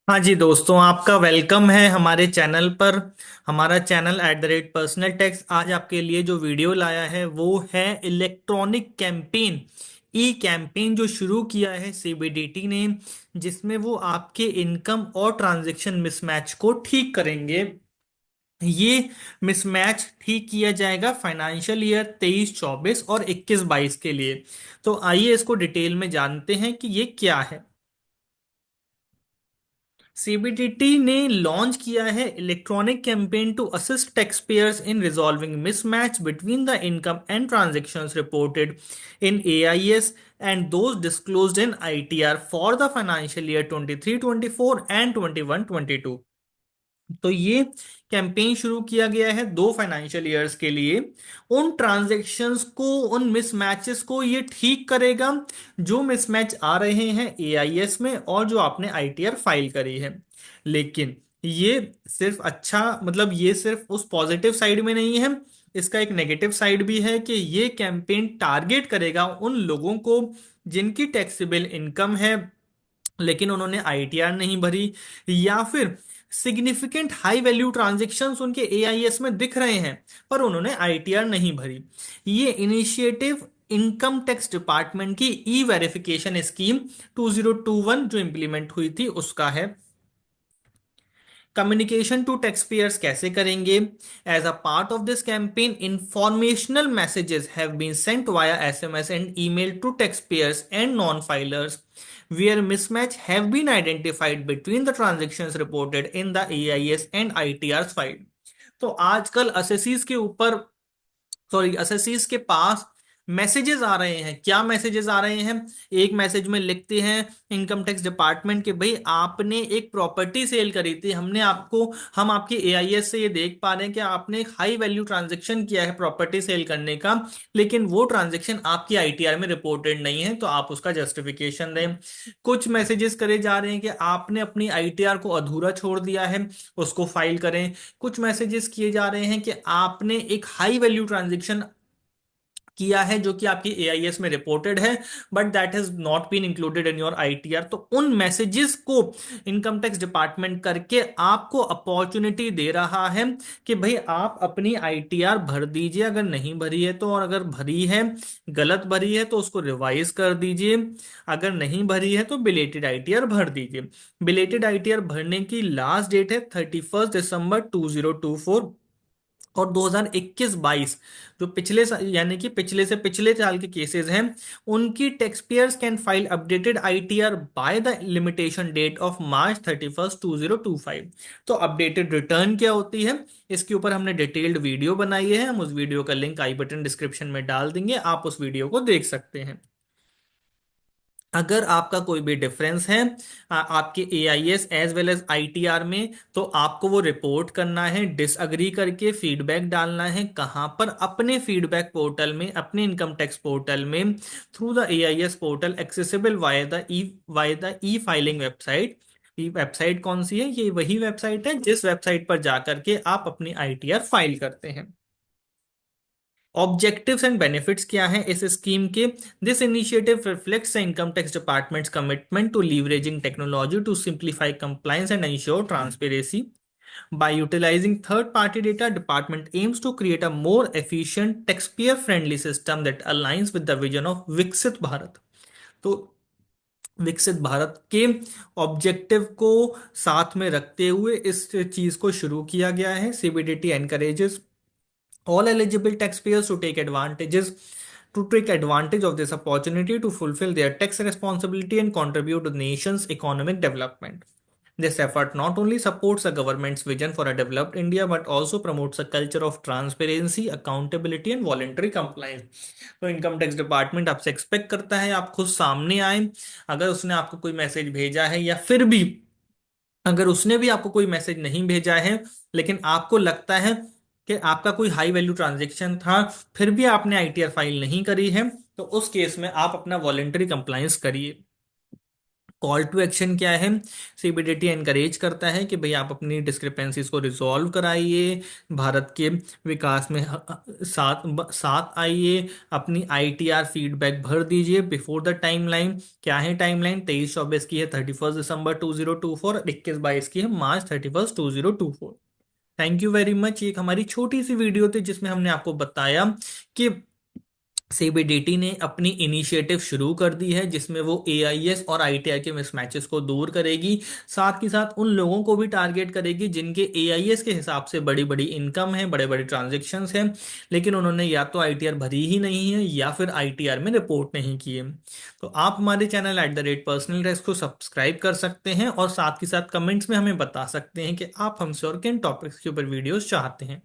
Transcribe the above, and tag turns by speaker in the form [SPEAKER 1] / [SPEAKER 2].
[SPEAKER 1] हाँ जी दोस्तों, आपका वेलकम है हमारे चैनल पर। हमारा चैनल @पर्सनल टैक्स आज आपके लिए जो वीडियो लाया है वो है इलेक्ट्रॉनिक कैंपेन। ई कैंपेन जो शुरू किया है सीबीडीटी ने, जिसमें वो आपके इनकम और ट्रांजैक्शन मिसमैच को ठीक करेंगे। ये मिसमैच ठीक किया जाएगा फाइनेंशियल ईयर 23-24 और 21-22 के लिए। तो आइए इसको डिटेल में जानते हैं कि ये क्या है। सीबीडीटी ने लॉन्च किया है electronic campaign to assist tax payers in resolving mismatch between the income and transactions reported in AIS and those disclosed in ITR for the financial year 23-24 and 21-22। तो ये कैंपेन शुरू किया गया है 2 फाइनेंशियल ईयर्स के लिए। उन ट्रांजैक्शंस को, उन मिसमैचेस को ये ठीक करेगा जो मिसमैच आ रहे हैं एआईएस में और जो आपने आईटीआर फाइल करी है। लेकिन ये सिर्फ अच्छा, मतलब ये सिर्फ उस पॉजिटिव साइड में नहीं है, इसका एक नेगेटिव साइड भी है कि ये कैंपेन टारगेट करेगा उन लोगों को जिनकी टैक्सेबल इनकम है लेकिन उन्होंने आईटीआर नहीं भरी, या फिर सिग्निफिकेंट हाई वैल्यू ट्रांजैक्शंस उनके एआईएस में दिख रहे हैं पर उन्होंने आईटीआर नहीं भरी। ये इनिशिएटिव इनकम टैक्स डिपार्टमेंट की ई वेरिफिकेशन स्कीम 2021 जो इंप्लीमेंट हुई थी उसका है। कम्युनिकेशन टू टैक्स पेयर्स कैसे करेंगे? As a part of this campaign informational messages have been sent via SMS and email to tax payers and non filers where mismatch have been identified between the transactions reported in the AIS and ITRs filed। तो आजकल assessees के ऊपर, sorry, assessees के पास messages आ रहे हैं। क्या messages आ रहे हैं? एक मैसेज में लिखते हैं इनकम टैक्स डिपार्टमेंट के, भाई आपने एक प्रॉपर्टी सेल करी थी, हम आपके एआईएस से ये देख पा रहे हैं कि आपने एक हाई वैल्यू ट्रांजेक्शन किया है प्रॉपर्टी सेल करने का, लेकिन वो ट्रांजेक्शन आपकी आईटीआर में रिपोर्टेड नहीं है, तो आप उसका जस्टिफिकेशन दें। कुछ मैसेजेस करे जा रहे हैं कि आपने अपनी आईटीआर को अधूरा छोड़ दिया है, उसको फाइल करें। कुछ मैसेजेस किए जा रहे हैं कि आपने एक हाई वैल्यू ट्रांजेक्शन किया है जो कि आपकी एआईएस में रिपोर्टेड है but that has not been included in your ITR. तो उन मैसेजेस को इनकम टैक्स डिपार्टमेंट करके आपको अपॉर्चुनिटी दे रहा है कि भाई आप अपनी आईटीआर भर दीजिए अगर नहीं भरी है तो, और अगर भरी है, गलत भरी है तो उसको रिवाइज कर दीजिए, अगर नहीं भरी है तो बिलेटेड आईटीआर भर दीजिए। बिलेटेड आईटीआर भरने की लास्ट डेट है 31 दिसंबर 2024। और 2021-22 जो यानी कि पिछले से पिछले साल के केसेस हैं, उनकी tax payers can file updated ITR by the limitation date of March 31, 2025। तो अपडेटेड रिटर्न क्या होती है, इसके ऊपर हमने डिटेल्ड वीडियो बनाई है, हम उस वीडियो का लिंक आई बटन डिस्क्रिप्शन में डाल देंगे, आप उस वीडियो को देख सकते हैं। अगर आपका कोई भी डिफरेंस है आपके AIS as well as ITR में, तो आपको वो रिपोर्ट करना है, डिसअग्री करके फीडबैक डालना है। कहाँ पर? अपने फीडबैक पोर्टल में, अपने इनकम टैक्स पोर्टल में, through the AIS portal accessible via the E filing website. ये वेबसाइट कौन सी है? ये वही वेबसाइट है जिस वेबसाइट पर जाकर के आप अपनी आईटीआर फाइल करते हैं। ऑब्जेक्टिव्स एंड बेनिफिट्स क्या हैं इस स्कीम के? This initiative reflects the income tax department's commitment to leveraging technology to simplify compliance and ensure transparency. By utilizing third-party data, department aims to create a more efficient, taxpayer-friendly system that aligns with the vision of विकसित भारत। तो विकसित भारत के objective को साथ में रखते हुए इस चीज को शुरू किया गया है। CBDT encourages all eligible taxpayers to take advantage of this opportunity to fulfill their tax responsibility and contribute to the nation's economic development. This effort not only supports the government's vision for a developed India but also promotes a culture of transparency, accountability and voluntary compliance। तो income tax department आपसे expect करता है आप खुद सामने आए। अगर उसने आपको कोई मैसेज भेजा है, या फिर भी अगर उसने भी आपको कोई मैसेज नहीं भेजा है लेकिन आपको लगता है कि आपका कोई हाई वैल्यू ट्रांजैक्शन था फिर भी आपने आईटीआर फाइल नहीं करी है, तो उस केस में आप अपना वॉलेंटरी कंप्लायंस करिए। कॉल टू एक्शन क्या है? सीबीडीटी एनकरेज करता है कि भाई आप अपनी डिस्क्रिपेंसीज को रिजॉल्व कराइए, भारत के विकास में साथ साथ आइए, अपनी आईटीआर फीडबैक भर दीजिए बिफोर द टाइमलाइन। क्या है टाइमलाइन? 23-24 की है 31 दिसंबर 2024, और 21-22 की है मार्च 31 2024। Thank you very much. ये एक हमारी छोटी सी वीडियो थी जिसमें हमने आपको बताया कि सीबीडीटी ने अपनी इनिशिएटिव शुरू कर दी है, जिसमें वो एआईएस और आईटीआई के मिसमैचेस को दूर करेगी। साथ ही साथ उन लोगों को भी टारगेट करेगी जिनके एआईएस के हिसाब से बड़ी बड़ी इनकम है, बड़े बड़े ट्रांजेक्शन्स हैं, लेकिन उन्होंने या तो आईटीआर भरी ही नहीं है या फिर आईटीआर में रिपोर्ट नहीं की है। तो आप हमारे चैनल @पर्सनल टैक्स को सब्सक्राइब कर सकते हैं और साथ ही साथ कमेंट्स में हमें बता सकते हैं कि आप हमसे और किन टॉपिक्स के ऊपर वीडियोस चाहते हैं।